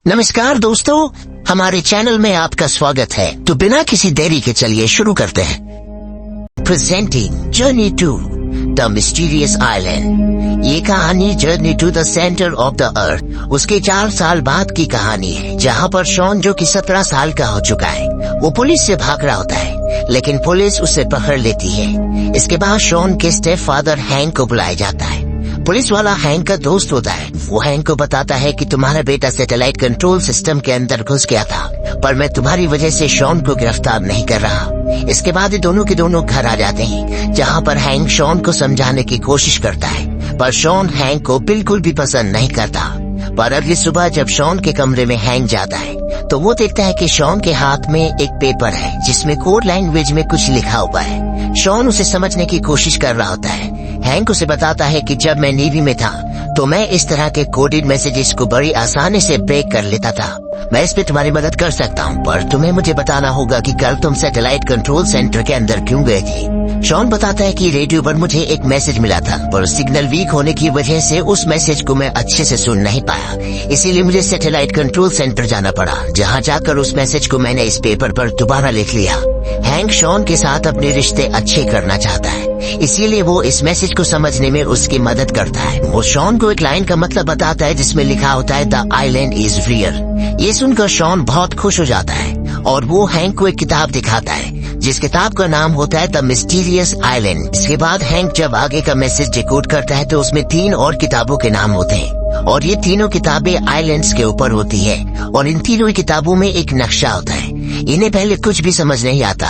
नमस्कार दोस्तों, हमारे चैनल में आपका स्वागत है। तो बिना किसी देरी के चलिए शुरू करते हैं। Presenting journey to the mysterious island. ये कहानी journey to the centre of the earth उसके 4 साल बाद की कहानी है, जहाँ पर शॉन जो कि 17 साल का हो चुका है, वो पुलिस से भाग रहा होता है, लेकिन पुलिस उसे पकड़ लेती है। इसके बाद शॉन के स्टेप फादर हैंक को बुलाया जाता है। पुलिस वाला हैंक का दोस्त होता है। वो हैंक को बताता है कि तुम्हारा बेटा सैटेलाइट कंट्रोल सिस्टम के अंदर घुस गया था, पर मैं तुम्हारी वजह से शॉन को गिरफ्तार नहीं कर रहा। इसके बाद ये दोनों के दोनों घर आ जाते हैं, जहाँ पर हैंक शॉन को समझाने की कोशिश करता है, पर शॉन हैंक को बिल्कुल भी पसंद नहीं करता। पर अगली सुबह जब शॉन के कमरे में हैंक जाता है, तो वो देखता है कि शॉन के हाथ में एक पेपर है, जिसमें कोड लैंग्वेज में कुछ लिखा हुआ है। शॉन उसे समझने की कोशिश कर रहा होता है। हैंक उसे बताता है कि जब मैं नेवी में था, तो मैं इस तरह के कोडेड मैसेजेस को बड़ी आसानी से ब्रेक कर लेता था। मैं इस पे तुम्हारी मदद कर सकता हूँ, पर तुम्हें मुझे बताना होगा कि कल तुम सैटेलाइट कंट्रोल सेंटर के अंदर क्यों गए थे। शॉन बताता है कि रेडियो पर मुझे एक मैसेज मिला था, पर सिग्नल वीक होने की वजह से उस मैसेज को मैं अच्छे से सुन नहीं पाया, इसीलिए मुझे सैटेलाइट कंट्रोल सेंटर जाना पड़ा, जहाँ जाकर उस मैसेज को मैंने इस पेपर पर दोबारा लिख लिया। हैंक शॉन के साथ अपने रिश्ते अच्छे करना चाहता है, इसीलिए वो इस मैसेज को समझने में उसकी मदद करता है। वो शॉन को एक लाइन का मतलब बताता है, जिसमें लिखा होता है द आइलैंड इज रियल। ये सुनकर शॉन बहुत खुश हो जाता है और वो हैंक को एक किताब दिखाता है, जिस किताब का नाम होता है द मिस्टीरियस आइलैंड। इसके बाद हैंक जब आगे का मैसेज डिकोड करता है, तो उसमें 3 और किताबों के नाम होते हैं, और ये तीनों किताबें आइलैंड्स के ऊपर होती है, और इन तीनों किताबों में एक नक्शा होता है। इन्हें पहले कुछ भी समझ नहीं आता,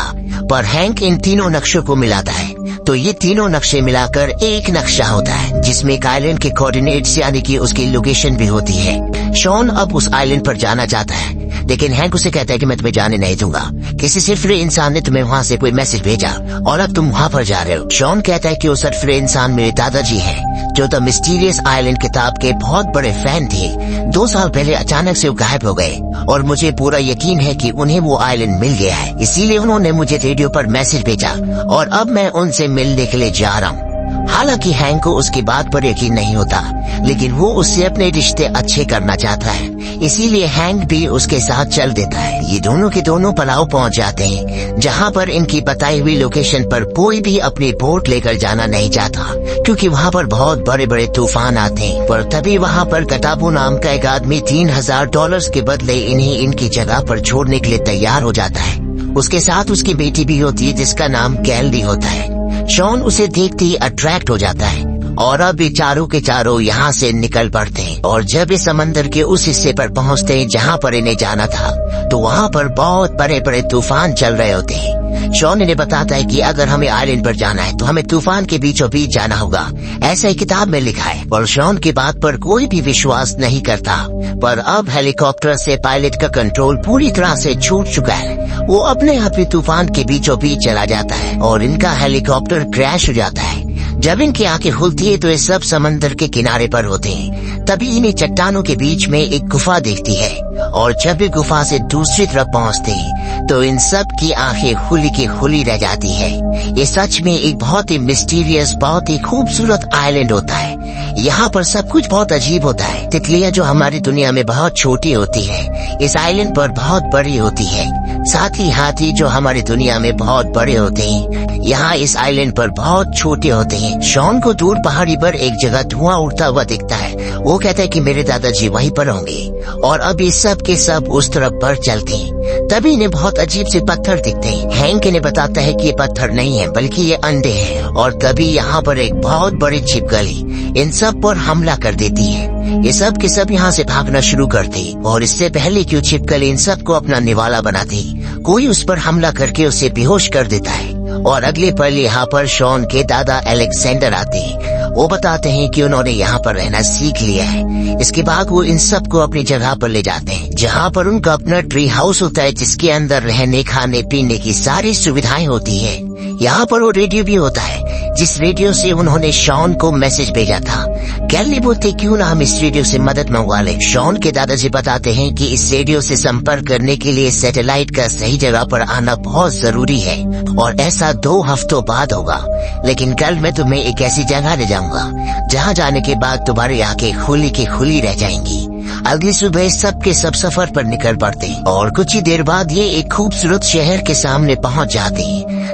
पर हैंक इन तीनों नक्शों को मिलाता है, तो ये तीनों नक्शे मिलाकर एक नक्शा होता है, जिसमें एक आइलैंड के कोऑर्डिनेट्स यानी कि उसकी लोकेशन भी होती है। शॉन अब उस आइलैंड पर जाना चाहता है, लेकिन हैंक उसे कहता है कि मैं तुम्हें जाने नहीं दूंगा। किसी सिर्फरे इंसान ने तुम्हें वहाँ से कोई मैसेज भेजा और अब तुम वहाँ पर जा रहे हो। शॉन कहता है कि वो सिर्फरे इंसान मेरे दादाजी हैं, जो द मिस्टीरियस आइलैंड किताब के बहुत बड़े फैन थे। 2 साल पहले अचानक से वो गायब हो गए, और मुझे पूरा यकीन है कि उन्हें वो आइलैंड मिल गया है, इसीलिए उन्होंने मुझे रेडियो पर मैसेज भेजा, और अब मैं उनसे मिलने के लिए जा रहा हूँ। हालांकि हैंक को उसकी बात पर यकीन नहीं होता, लेकिन वो उससे अपने रिश्ते अच्छे करना चाहता है, इसीलिए हैंक भी उसके साथ चल देता है। ये दोनों के दोनों पलाव पहुंच जाते हैं, जहां पर इनकी बताई हुई लोकेशन पर कोई भी अपनी बोट लेकर जाना नहीं चाहता, क्योंकि वहां पर बहुत बड़े बड़े तूफान आते हैं। पर तभी वहां पर कटाबू नाम का एक आदमी $3000 के बदले इन्हें इनकी जगह पर छोड़ने के लिए तैयार हो जाता है। उसके साथ उसकी बेटी भी होती है, जिसका नाम कैल्डी होता है। शॉन उसे देखते ही अट्रैक्ट हो जाता है, और अब ये चारों के चारों यहाँ से निकल पड़ते हैं, और जब ये समंदर के उस हिस्से पर पहुँचते हैं जहाँ पर इन्हें जाना था, तो वहाँ पर बहुत बड़े बड़े तूफान चल रहे होते हैं। शॉन इन्हें बताता है कि अगर हमें आइलैंड पर जाना है, तो हमें तूफान के बीचों बीच जाना होगा, ऐसा ही किताब में लिखा है। पर शॉन की बात पर कोई भी विश्वास नहीं करता। पर अब हेलीकॉप्टर से पायलट का कंट्रोल पूरी तरह से छूट चुका है। वो अपने आप ही तूफान के बीचों बीच चला जाता है, और इनका हेलीकॉप्टर क्रैश हो जाता है। जब इनकी आंखें खुलती है, तो ये सब समंदर के किनारे पर होते हैं। तभी इन्हें चट्टानों के बीच में एक गुफा दिखती है, और जब ये गुफा से दूसरी तरफ पहुंचते हैं, तो इन सब की आंखें खुली की खुली रह जाती है। ये सच में एक बहुत ही मिस्टीरियस, बहुत ही खूबसूरत आइलैंड होता है। यहाँ पर सब कुछ बहुत अजीब होता है। तितलियाँ जो हमारी दुनिया में बहुत छोटी होती है, इस आइलैंड पर बहुत बड़ी होती है। साथ ही हाथी जो हमारी दुनिया में बहुत बड़े होते हैं, यहाँ इस आइलैंड पर बहुत छोटे होते हैं। शॉन को दूर पहाड़ी पर एक जगह धुआं उड़ता हुआ दिखता है। वो कहता है कि मेरे दादाजी वहीं पर होंगे, और अब ये सब के सब उस तरफ बढ़ चलते हैं। तभी इन्हें बहुत अजीब से पत्थर दिखते हैं। हैंक इन्हें बताता है कि ये पत्थर नहीं है, बल्कि ये अंडे हैं, और तभी यहाँ पर एक बहुत बड़ी छिपकली इन सब पर हमला कर देती है। ये सब के सब यहाँ से भागना शुरू करते, और इससे पहले कि छिपकली इन सब को अपना निवाला बनाती, कोई उस पर हमला करके उसे बेहोश कर देता है। और अगले पल यहाँ पर शॉन के दादा अलेक्जेंडर आते हैं। वो बताते हैं कि उन्होंने यहाँ पर रहना सीख लिया है। इसके बाद वो इन सब को अपनी जगह पर ले जाते हैं, जहाँ पर उनका अपना ट्री हाउस होता है, जिसके अंदर रहने, खाने पीने की सारी सुविधाएं होती है। यहाँ पर वो रेडियो भी होता है, जिस रेडियो से उन्होंने शॉन को मैसेज भेजा था। कैली बोलते क्यों ना हम इस रेडियो से मदद मंगवा लें। शॉन के दादाजी बताते हैं कि इस रेडियो से संपर्क करने के लिए सैटेलाइट का सही जगह पर आना बहुत जरूरी है, और ऐसा 2 हफ्तों बाद होगा। लेकिन कल मैं तुम्हें एक ऐसी जगह ले जाऊंगा, जहाँ जाने के बाद तुम्हारी आंखें खुली की खुली रह जाएंगी। अगली सुबह सब के सब सफर पर निकल पड़ते और कुछ ही देर बाद ये एक खूबसूरत शहर के सामने पहुंच जाते,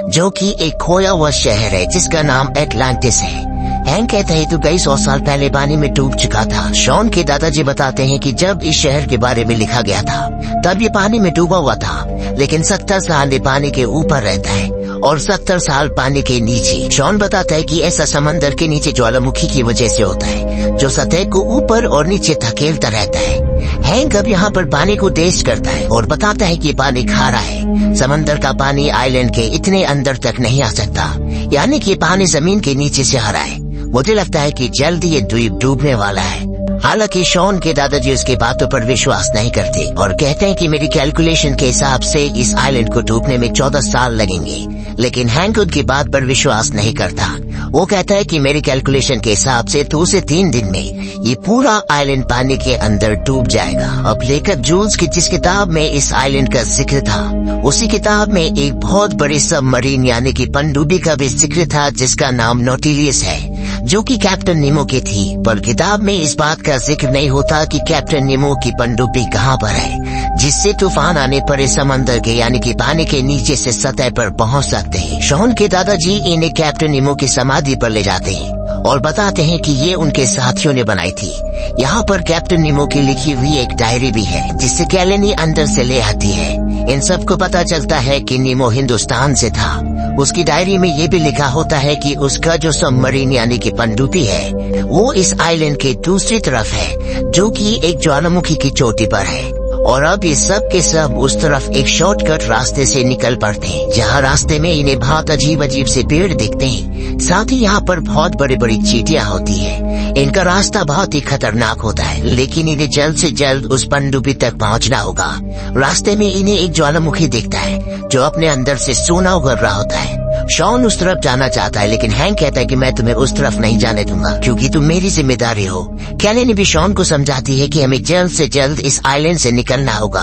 जो कि एक खोया हुआ शहर है जिसका नाम एटलांटिस है। हैंक कहता है तो कई 100 साल पहले पानी में डूब चुका था। शॉन के दादाजी बताते हैं कि जब इस शहर के बारे में लिखा गया था तब ये पानी में डूबा हुआ था, लेकिन 70 साल ये पानी के ऊपर रहता है और 70 साल पानी के नीचे। शॉन बताता है कि ऐसा समंदर के नीचे ज्वालामुखी की वजह से होता है, जो सतह को ऊपर और नीचे धकेलता रहता है। हैंक अब यहाँ पर पानी को टेस्ट करता है और बताता है कि पानी खारा है। समंदर का पानी आइलैंड के इतने अंदर तक नहीं आ सकता, यानी कि पानी जमीन के नीचे से हरा है। मुझे लगता है कि जल्द ये द्वीप डूबने वाला है। हालांकि शॉन के दादाजी उसकी बातों पर विश्वास नहीं करते और कहते हैं कि मेरी कैलकुलेशन के हिसाब से इस आइलैंड को डूबने में 14 साल लगेंगे, लेकिन हैंक उनकी बात पर विश्वास नहीं करता। वो कहता है कि मेरी कैलकुलेशन के हिसाब से 2 से 3 दिन में ये पूरा आइलैंड पानी के अंदर डूब जाएगा। अब लेखक जूल्स की जिस किताब में इस आइलैंड का जिक्र था, उसी किताब में एक बहुत बड़ी सबमरीन यानी कि पनडुब्बी का भी जिक्र था जिसका नाम नॉटिलियस है, जो कि कैप्टन नीमो की थी। पर किताब में इस बात का जिक्र नहीं होता कि कैप्टन नीमो की पनडुब्बी कहाँ पर है, जिससे तूफान आने पर इस समंदर के यानी कि पानी के नीचे से सतह पर पहुँच सकते हैं। शॉन के दादाजी इन्हें कैप्टन नीमो की समाधि पर ले जाते हैं और बताते हैं कि ये उनके साथियों ने बनाई थी। यहाँ पर कैप्टन नीमो की लिखी हुई एक डायरी भी है जिसे कैलेनी अंदर से ले आती है। इन सबको पता चलता है कि नीमो हिंदुस्तान से था। उसकी डायरी में ये भी लिखा होता है कि उसका जो सबमरीन यानी कि पनडुब्बी है वो इस आइलैंड के दूसरी तरफ है, जो कि एक ज्वालामुखी की चोटी पर है। और अब ये सब के सब उस तरफ एक शॉर्टकट रास्ते से निकल पड़ते हैं, जहाँ रास्ते में इन्हें बहुत अजीब अजीब से पेड़ दिखते हैं। साथ ही यहाँ पर बहुत बड़ी बड़ी चींटियां होती है। इनका रास्ता बहुत ही खतरनाक होता है, लेकिन इन्हें जल्द से जल्द उस पनडुब्बी तक पहुँचना होगा। रास्ते में इन्हें एक ज्वालामुखी दिखता है जो अपने अंदर से सोना उगल रहा होता है। शॉन उस तरफ जाना चाहता है, लेकिन हैंक कहता है कि मैं तुम्हें उस तरफ नहीं जाने दूंगा क्योंकि तुम मेरी जिम्मेदारी हो। कैलेनी भी शॉन को समझाती है कि हमें जल्द से जल्द इस आइलैंड से निकलना होगा।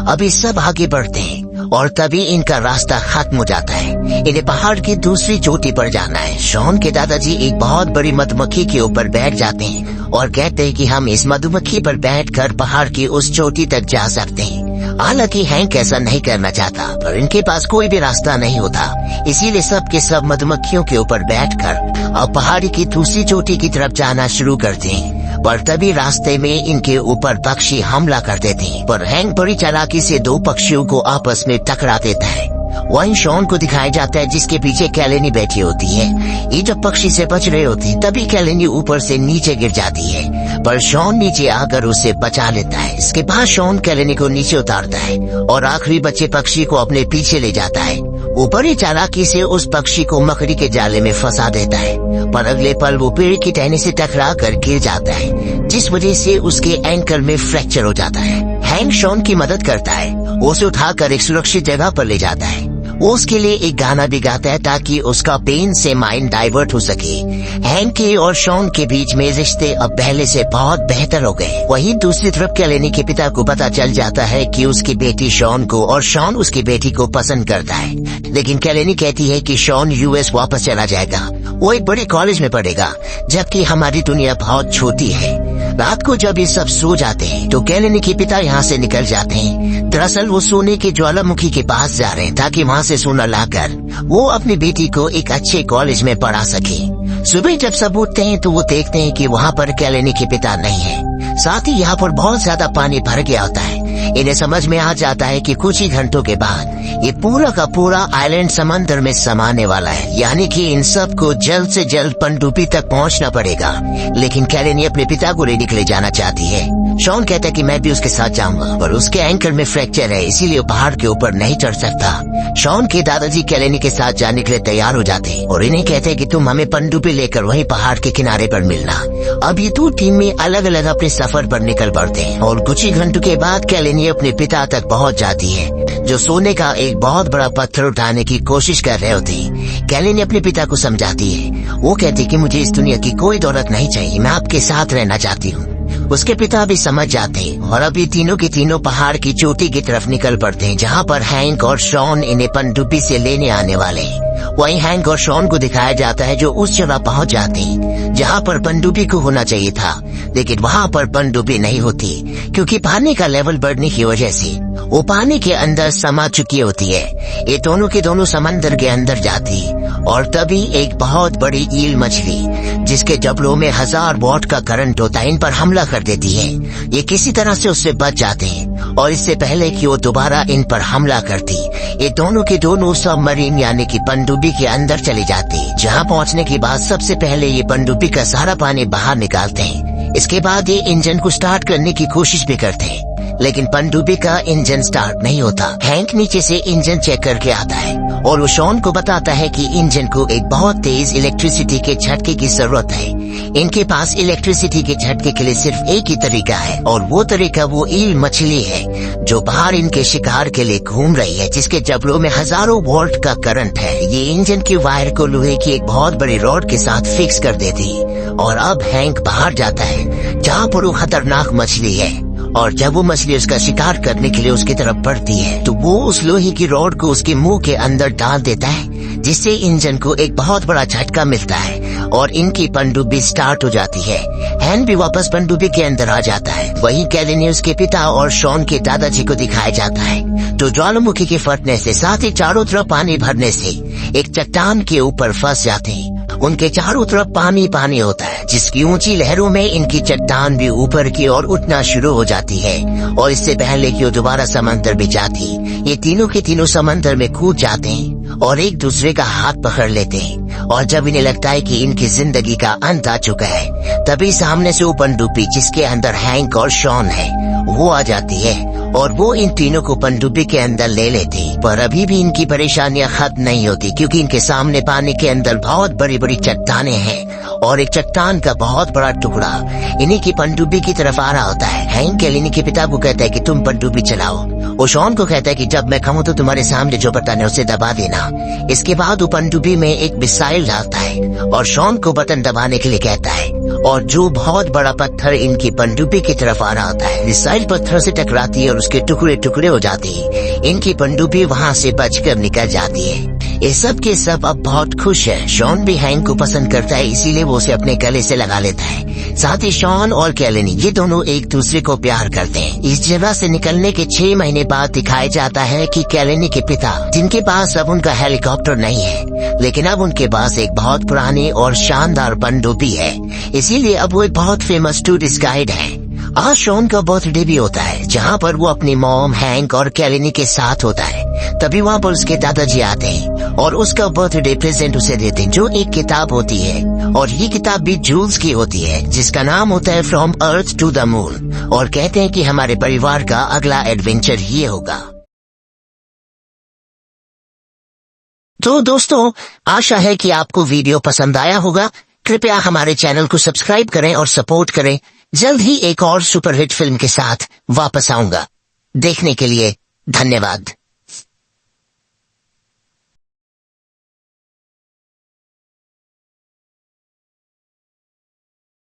अभी सब आगे बढ़ते हैं और तभी इनका रास्ता खत्म हो जाता है। इन्हें पहाड़ की दूसरी चोटी पर जाना है। शॉन के दादाजी एक बहुत बड़ी मधुमक्खी के ऊपर बैठ जाते हैं और कहते हैं कि हम इस मधुमक्खी पर बैठकर पहाड़ की उस चोटी तक जा सकते हैं। हालांकि हैंक ऐसा नहीं करना चाहता, पर इनके पास कोई भी रास्ता नहीं होता, इसीलिए सब के सब मधुमक्खियों के ऊपर बैठकर अब पहाड़ी की दूसरी चोटी की तरफ जाना शुरू करते हैं। पर तभी रास्ते में इनके ऊपर पक्षी हमला कर देते हैं, पर हैंक बड़ी चालाकी से 2 पक्षियों को आपस में टकरा देता है। वहीं शॉन को दिखाया जाता है जिसके पीछे कैलेनी बैठी होती है। ये जब पक्षी से बच रहे होती है तभी कैलेनी ऊपर से नीचे गिर जाती है, पर शॉन नीचे आकर उसे बचा लेता है। इसके बाद शॉन कैलेनी को नीचे उतारता है और आखिरी बचे पक्षी को अपने पीछे ले जाता है। वो बड़ी चालाकी से उस पक्षी को मकड़ी के जाले में फंसा देता है, पर अगले पल वो पेड़ की टहनी से टकरा कर गिर जाता है, जिस वजह से उसके एंकल में फ्रैक्चर हो जाता है। हैंक शॉन की मदद करता है, उसे उठाकर एक सुरक्षित जगह पर ले जाता है। वो उसके लिए एक गाना भी गाता है ताकि उसका पेन से माइंड डाइवर्ट हो सके। हैंक के और शॉन के बीच में रिश्ते अब पहले से बहुत बेहतर हो गए। वहीं दूसरी तरफ कैलेनी के पिता को पता चल जाता है कि उसकी बेटी शॉन को और शॉन उसकी बेटी को पसंद करता है, लेकिन कैलेनी कहती है कि शॉन यूएस वापस चला जाएगा, वो एक बड़े कॉलेज में पढ़ेगा, जबकि हमारी दुनिया बहुत छोटी है। रात को जब ये सब सो जाते हैं तो कैलेनी के पिता यहाँ से निकल जाते हैं। दरअसल वो सोने के ज्वालामुखी के पास जा रहे हैं ताकि वहाँ से सोना लाकर वो अपनी बेटी को एक अच्छे कॉलेज में पढ़ा सके। सुबह जब सब उठते हैं तो वो देखते हैं कि वहाँ पर कैलेनी के पिता नहीं है। साथ ही यहाँ पर बहुत ज्यादा पानी भर गया होता है। इन्हें समझ में आ जाता है कि कुछ ही घंटों के बाद ये पूरा का पूरा आइलैंड समंदर में समाने वाला है, यानी कि इन सब को जल्द से जल्द पनडुब्बी तक पहुंचना पड़ेगा। लेकिन कैलेनी अपने पिता को लेने के लिए जाना चाहती है। शॉन कहता है कि मैं भी उसके साथ जाऊंगा, पर उसके एंकल में फ्रैक्चर है, इसीलिए पहाड़ के ऊपर नहीं चढ़ सकता। शॉन के दादाजी कैलेनी के साथ जाने के लिए तैयार हो जाते हैं और इन्हें कहते हैं कि तुम हमें पनडुब्बी लेकर वहीं पहाड़ के किनारे पर मिलना। अब ये 2 टीम में अलग अलग अपने सफर पर निकल पड़ते हैं और कुछ ही घंटों के बाद कैलेनी अपने पिता तक पहुंच जाती है, जो सोने का एक बहुत बड़ा पत्थर उठाने की कोशिश कर रहे होते हैं। कैलेनी अपने पिता को समझाती है। वो कहती है कि मुझे इस दुनिया की कोई दौलत नहीं चाहिए, मैं आपके साथ रहना चाहती हूँ। उसके पिता भी समझ जाते हैं और अब ये तीनों के तीनों पहाड़ की चोटी की तरफ निकल पड़ते हैं, जहाँ पर हैंक और शॉन इन्हें पनडुब्बी से लेने आने वाले हैं। वहीं हैंक और शॉन को दिखाया जाता है जो उस जगह पहुंच जाते हैं जहां पर पनडुब्बी को होना चाहिए था, लेकिन वहां पर पनडुब्बी नहीं होती क्योंकि पानी का लेवल बढ़ने की वजह से वो पानी के अंदर समा चुकी होती है। ये दोनों के दोनों समंदर के अंदर जाती और तभी एक बहुत बड़ी ईल मछली जिसके जबड़ों में 1000 वॉट का करंट होता है इन पर हमला कर देती है। ये किसी तरह से उससे बच जाते हैं और इससे पहले कि वो दोबारा इन पर हमला करती, ये दोनों के दोनों सबमरीन यानी कि पनडुब्बी के अंदर चले जाते, जहां पहुंचने के बाद सबसे पहले ये पनडुब्बी का सारा पानी बाहर निकालते हैं। इसके बाद ये इंजन को स्टार्ट करने की कोशिश भी करते हैं, लेकिन पनडुब्बी का इंजन स्टार्ट नहीं होता। हैंक नीचे से इंजन चेक करके आता है और वो शॉन को बताता है कि इंजन को एक बहुत तेज इलेक्ट्रिसिटी के झटके की जरूरत है। इनके पास इलेक्ट्रिसिटी के झटके के लिए सिर्फ एक ही तरीका है और वो तरीका वो ईल मछली है जो बाहर इनके शिकार के लिए घूम रही है, जिसके जबड़ों में 1000 वोल्ट का करंट है। ये इंजन की वायर को लोहे की एक बहुत बड़ी रॉड के साथ फिक्स कर देती और अब हैंक बाहर जाता है जहाँ पर वो खतरनाक मछली है और जब वो मछली उसका शिकार करने के लिए उसकी तरफ बढ़ती है तो वो उस लोहे की रॉड को उसके मुंह के अंदर डाल देता है, जिससे इंजन को एक बहुत बड़ा झटका मिलता है और इनकी पनडुब्बी स्टार्ट हो जाती है। हैंक भी वापस पनडुब्बी के अंदर आ जाता है। वहीं कैलेनी उसके पिता और शॉन के दादाजी को दिखाया जाता है तो ज्वालामुखी के फटने से साथ ही चारों तरफ पानी भरने से एक चट्टान के ऊपर फंस जाते हैं। उनके चारों तरफ पानी पानी होता है, जिसकी ऊंची लहरों में इनकी चट्टान भी ऊपर की ओर उठना शुरू हो जाती है और इससे पहले कि वो दोबारा समंदर में जाती, ये तीनों के तीनों समंदर में कूद जाते हैं और एक दूसरे का हाथ पकड़ लेते हैं। और जब इन्हें लगता है कि इनकी जिंदगी का अंत आ चुका है, तभी सामने से वो पनडुब्बी जिसके अंदर हैंक और शॉन है वो आ जाती है और वो इन तीनों को पनडुब्बी के अंदर ले लेती। पर अभी भी इनकी परेशानियां खत्म नहीं होती क्योंकि इनके सामने पानी के अंदर बहुत बड़ी बड़ी चट्टानें हैं और एक चट्टान का बहुत बड़ा टुकड़ा इन्हीं की पनडुब्बी की तरफ आ रहा होता है। हैंक कैलेनी के पिता को कहता है कि तुम पनडुब्बी चलाओ। वो शॉन को कहता है कि जब मैं कहूँ तो तुम्हारे सामने जो बटन है उसे दबा देना। इसके बाद वो पनडुब्बी में एक मिसाइल डालता है और शॉन को बटन दबाने के लिए कहता है और जो बहुत बड़ा पत्थर इनकी पनडुब्बी की तरफ आ रहा होता है, मिसाइल पत्थर से टकराती है और उसके टुकड़े टुकड़े हो जाते हैं। इनकी पनडुब्बी वहाँ से बचकर निकल जाती है। ये सब के सब अब बहुत खुश है। शॉन भी हैंक को पसंद करता है, इसीलिए वो उसे अपने गले से लगा लेता है। साथ ही शॉन और कैलेनी ये दोनों एक दूसरे को प्यार करते हैं। इस जगह से निकलने के 6 महीने बाद दिखाया जाता है कि कैलेनी के पिता, जिनके पास अब उनका हेलीकॉप्टर नहीं है, लेकिन अब उनके पास एक बहुत पुरानी और शानदार पनडुब्बी है, इसीलिए अब वो एक बहुत फेमस टूरिस्ट गाइड है। आज शॉन का बर्थडे भी होता है जहाँ पर वो अपनी मॉम, हैंक और कैलेनी के साथ होता है। तभी वहाँ पर उसके दादाजी आते हैं और उसका बर्थडे प्रेजेंट उसे देते हैं, जो एक किताब होती है और ये किताब भी जूल्स की होती है जिसका नाम होता है from earth to the moon, और कहते हैं कि हमारे परिवार का अगला एडवेंचर ये होगा। तो दोस्तों, आशा है कि आपको वीडियो पसंद आया होगा। कृपया हमारे चैनल को सब्सक्राइब करें और सपोर्ट करें। जल्द ही एक और सुपरहिट फिल्म के साथ वापस आऊंगा। देखने के लिए धन्यवाद।